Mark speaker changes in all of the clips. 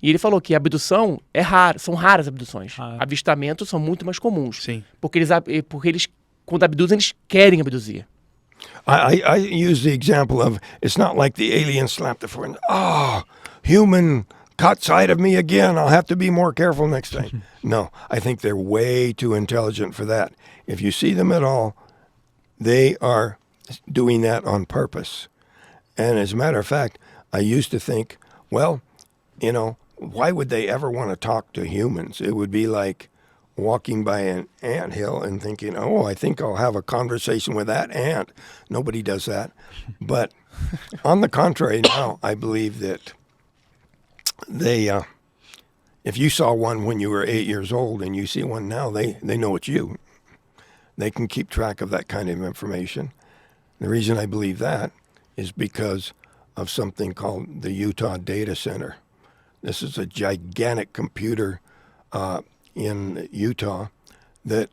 Speaker 1: E ele falou que a abdução é rara, são raras abduções.
Speaker 2: Ah.
Speaker 1: Avistamentos são muito mais comuns.
Speaker 3: Sim.
Speaker 1: Porque eles, quando abduzem, eles querem abduzir.
Speaker 4: I use the example of it's not like the alien slapped the foot and, human caught sight of me again. I'll have to be more careful next time. No, I think they're way too intelligent for that. If you see them at all, they are doing that on purpose. And as a matter of fact, I used to think, well, why would they ever want to talk to humans? It would be like walking by an anthill and thinking, I think I'll have a conversation with that ant. Nobody does that. But on the contrary, now I believe that they, if you saw one when you were 8 years old and you see one now, they know it's you. They can keep track of that kind of information. The reason I believe that is because of something called the Utah Data Center. This is a gigantic computer in Utah that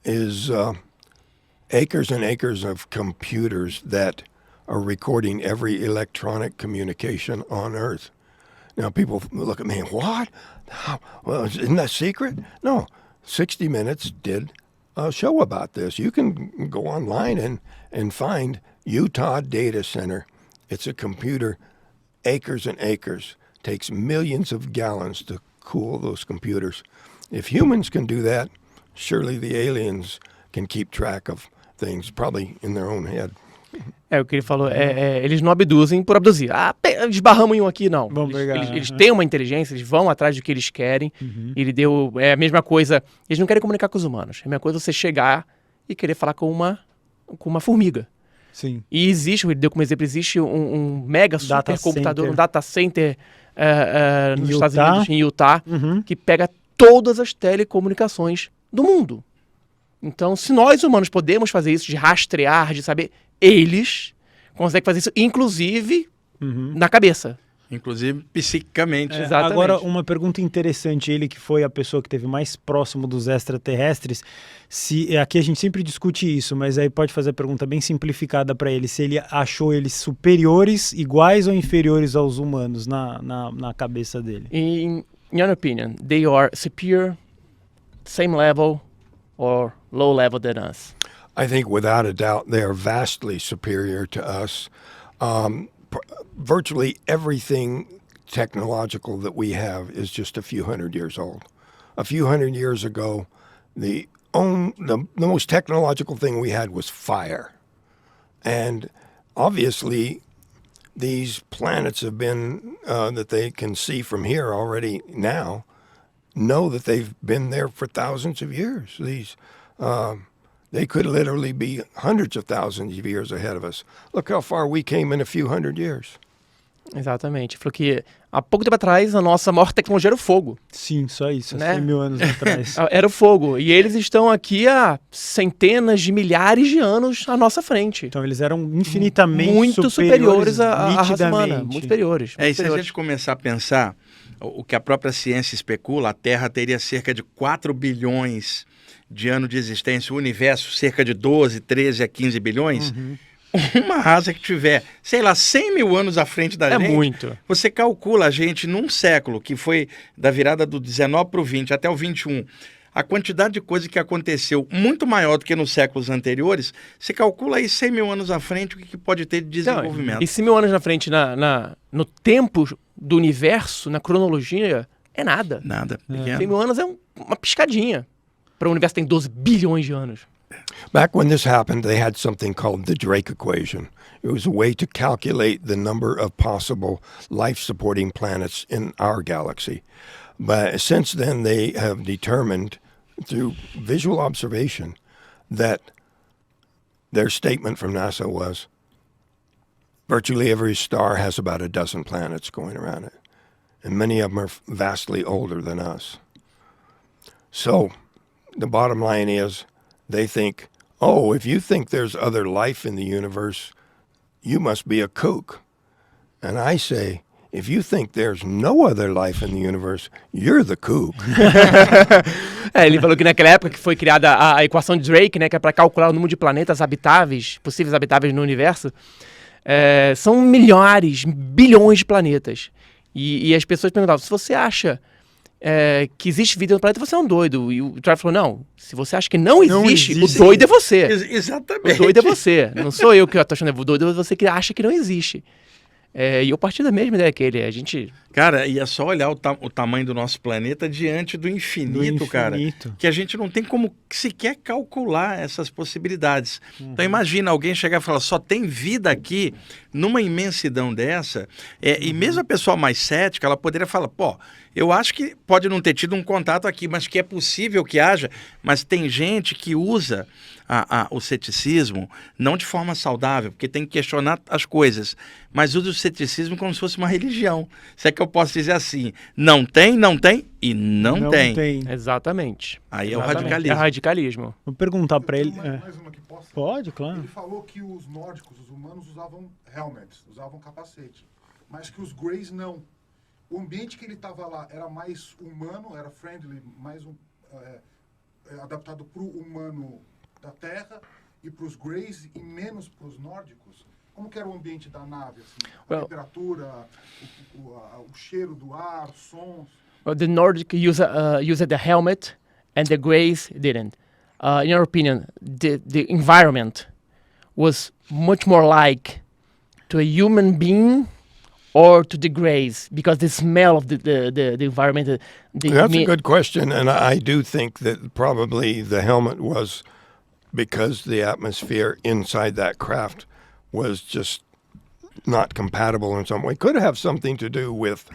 Speaker 4: is acres and acres of computers that are recording every electronic communication on Earth. Now, people look at me, what? Well, isn't that secret? No. 60 Minutes did a show about this. You can go online and find Utah Data Center. It's a computer, acres and acres. Takes millions of gallons to cool those computers. If humans can do that, surely the aliens can keep track of things, probably in their own head.
Speaker 1: O que ele falou, eles não abduzem por abduzir. Esbarramos em um aqui, não.
Speaker 2: Vamos pegar.
Speaker 1: Eles têm uma inteligência, eles vão atrás do que eles querem. Ele deu, a mesma coisa, eles não querem comunicar com os humanos. É a mesma coisa você chegar e querer falar com uma formiga.
Speaker 2: Sim.
Speaker 1: E existe, ele deu como exemplo, existe um mega supercomputador, um data center nos Estados Unidos, em Utah, que pega todas as telecomunicações do mundo. Então, se nós humanos podemos fazer isso, de rastrear, de saber, eles conseguem fazer isso, inclusive na cabeça.
Speaker 3: Inclusive psiquicamente.
Speaker 1: Exatamente.
Speaker 2: Agora, uma pergunta interessante, ele que foi a pessoa que esteve mais próximo dos extraterrestres, aqui a gente sempre discute isso, mas aí pode fazer a pergunta bem simplificada para ele, se ele achou eles superiores, iguais ou inferiores aos humanos na cabeça dele.
Speaker 1: In your opinion, they are superior, same level, or low level than us?
Speaker 4: I think without a doubt they are vastly superior to us. Virtually everything technological that we have is just a few hundred years old. A few hundred years ago, the most technological thing we had was fire. And obviously, these planets have been, that they can see from here already now, know that they've been there for thousands of years. They could literally be hundreds of thousands of years ahead of us. Look how far we came in a few hundred years.
Speaker 1: Exatamente. Falou que há pouco tempo atrás a nossa maior tecnologia era o fogo.
Speaker 2: Sim, só isso,
Speaker 1: né?
Speaker 2: 100 mil anos atrás.
Speaker 1: Era o fogo. E eles estão aqui há centenas de milhares de anos à nossa frente.
Speaker 2: Então eles eram infinitamente
Speaker 1: muito superiores à raça
Speaker 2: nitidamente.
Speaker 1: humana. Muito superiores.
Speaker 3: E se a gente começar a pensar, o que a própria ciência especula, a Terra teria cerca de 4 bilhões de anos de existência, o universo cerca de 12, 13 a 15 bilhões, uma raça que tiver, sei lá, 100 mil anos à frente da gente,
Speaker 1: muito.
Speaker 3: Você calcula a gente num século, que foi da virada do 19 para o 20 até o 21, a quantidade de coisa que aconteceu muito maior do que nos séculos anteriores, você calcula aí 100 mil anos à frente o que pode ter de desenvolvimento.
Speaker 1: E 100 mil anos na frente no tempo do universo, na cronologia, é nada.
Speaker 3: Nada.
Speaker 1: 100 mil anos é uma piscadinha. Para o universo tem 12 bilhões de anos.
Speaker 4: Back when this happened, they had something called the Drake equation. It was a way to calculate the number of possible life-supporting planets in our galaxy. But since then, they have determined through visual observation that their statement from NASA was virtually every star has about a dozen planets going around it. And many of them are vastly older than us. So the bottom line is they think, if you think there's other life in the universe, you must be a kook. And I say, if you think there's no other life in the universe, you're the kook.
Speaker 1: Ele falou que naquela época que foi criada a equação de Drake, né, que é para calcular o número de planetas habitáveis, possíveis habitáveis no universo, são milhares, bilhões de planetas. E as pessoas perguntavam, se você acha que existe vida no planeta, você é um doido. E o Travis falou, não, se você acha que não existe, o doido é você.
Speaker 3: Exatamente.
Speaker 1: O doido é você. Não sou eu que estou achando, o doido é você que acha que não existe. E eu parti da mesma ideia que ele. A gente...
Speaker 3: Cara, e é só olhar o tamanho do nosso planeta diante do infinito, cara. Que a gente não tem como sequer calcular essas possibilidades. Então imagina alguém chegar e falar, só tem vida aqui, numa imensidão dessa. E mesmo a pessoa mais cética, ela poderia falar, pô, eu acho que pode não ter tido um contato aqui, mas que é possível que haja. Mas tem gente que usa o ceticismo não de forma saudável, porque tem que questionar as coisas, mas usa o ceticismo como se fosse uma religião. Se é que eu posso dizer assim, não tem e não tem.
Speaker 1: Exatamente.
Speaker 3: Aí
Speaker 1: Exatamente.
Speaker 3: É o radicalismo.
Speaker 1: É radicalismo.
Speaker 2: Vou perguntar para ele...
Speaker 5: Mais uma que posso?
Speaker 2: Pode, claro.
Speaker 5: Ele falou que os nórdicos, os humanos, usavam helmets, usavam capacete, mas que os Greys não. O ambiente que ele estava lá era mais humano, era friendly, mais adaptado para o humano da Terra e para os Greys e menos para os nórdicos? Como que era o ambiente da nave? Assim? A temperatura, o cheiro do ar, sons?
Speaker 1: Well, the Nordic used the helmet and the Greys didn't. In your opinion, the environment was much more like to a human being or to the Greys? Because the smell of the environment...
Speaker 4: That's a good question, and I do think that probably the helmet was because the atmosphere inside that craft was just not compatible in some way. Could have something to do with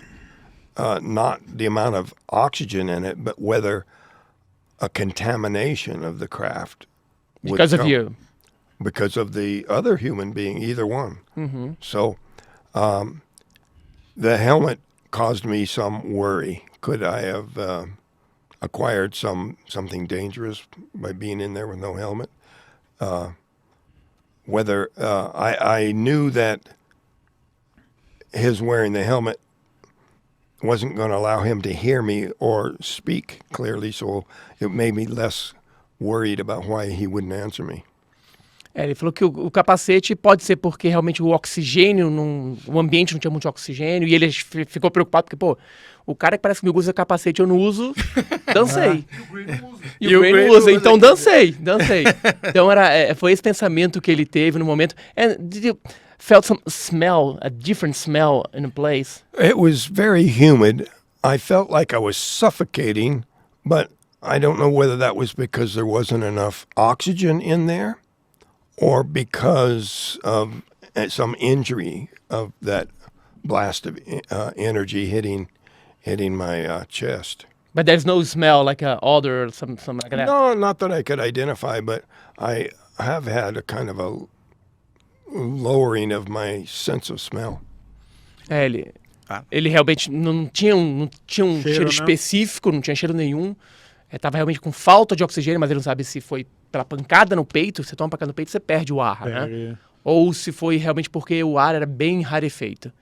Speaker 4: not the amount of oxygen in it, but whether a contamination of the craft would
Speaker 1: because of you.
Speaker 4: Because of the other human being, either one.
Speaker 1: Mm-hmm.
Speaker 4: So the helmet caused me some worry. Could I have acquired something dangerous by being in there with no helmet? Whether I knew that his wearing the helmet wasn't going to allow him to hear me or speak clearly, so it made me less worried about why he wouldn't answer me.
Speaker 1: Ele falou que o capacete pode ser porque realmente o oxigênio, o ambiente não tinha muito oxigênio, e ele ficou preocupado porque, pô, o cara que parece que me usa capacete eu não uso, dancei. E o Gray não usa, então dancei. Então foi esse pensamento que ele teve no momento. And did you felt some smell, a different smell in a place?
Speaker 4: It was very humid. I felt like I was suffocating, but I don't know whether that was because there wasn't enough oxygen in there or because of some injury of that blast of energy hitting my chest.
Speaker 1: But there's no smell like an odor or something like that?
Speaker 4: No, not that I could identify, but I have had a kind of a lowering of my sense of smell.
Speaker 1: Ele realmente não tinha um cheiro específico, não tinha cheiro nenhum. Estava realmente com falta de oxigênio, mas ele não sabe se foi pela pancada no peito. Você toma uma pancada no peito, você perde o ar, né? Ou se foi realmente porque o ar era bem rarefeito.